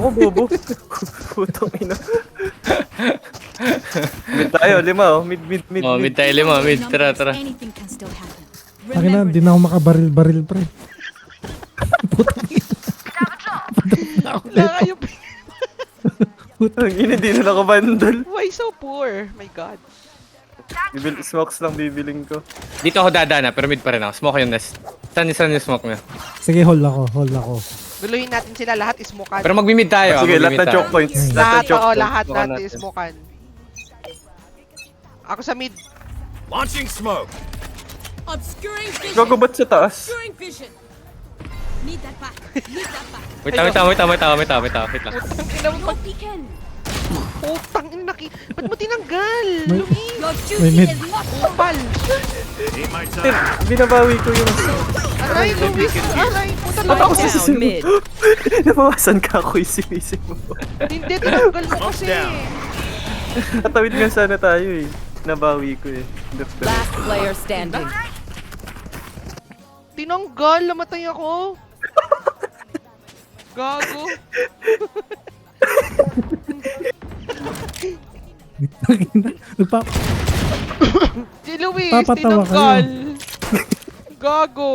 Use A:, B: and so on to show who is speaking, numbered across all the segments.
A: ako, bobo. Putang ina. Mid tayo, 5 oh. Mid.
B: Oh, mid tayo 5. Mid, tara.
C: Anything can still happen.
D: Akin na, di na ako makabaril-baril, pre. Putang ina. Wala ako
E: Wala
D: leto.
E: kayo.
A: Putang ina, di na nakabandol.
E: Why so poor? My God.
A: Smokes lang bibiling ko.
B: Dito ako dadana, pero mid pa rin ako. Smoke yung nest. Saan yung smoke nyo?
D: Sige, hold ako.
E: Guluhin natin sila lahat ismokan.
B: Pero mag-mid tayo.
A: Sige, lahat
B: mag-mid
A: na
B: tayo.
A: choke points.
E: Lahat,
A: choke points.
E: lahat
A: Baka
E: natin ismokan. Ako sa mid.
F: Launching smoke.
C: Obscuring vision.
A: Gago ba't sa taas?
C: Obscuring vision. Need that back. Need that back.
B: Wait lang.
E: Putang ina mo.
C: No peeking.
E: Putang ina ba't mo tinanggal?
D: May-
E: Luis.
C: Your
D: May
C: duty
D: mid.
C: is not
E: Kupal.
F: Need my
A: Eh,
F: time.
A: binabawi ko yung...
E: Aray, Luis. Aray. Puta
A: Ba't ako
E: na.
A: sisisi mo? Nabawasan ka ako isip mo.
E: Hindi, tinanggal mo kasi.
A: Tatawid nga sana tayo eh. Nabawi ko eh.
G: Last player standing.
E: Tinanggal. Namatay ako. Gago. Si Luis,
D: Papatawa
E: tinanggal. Gago.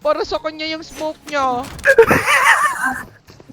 E: Para sa kanya yung smoke niya.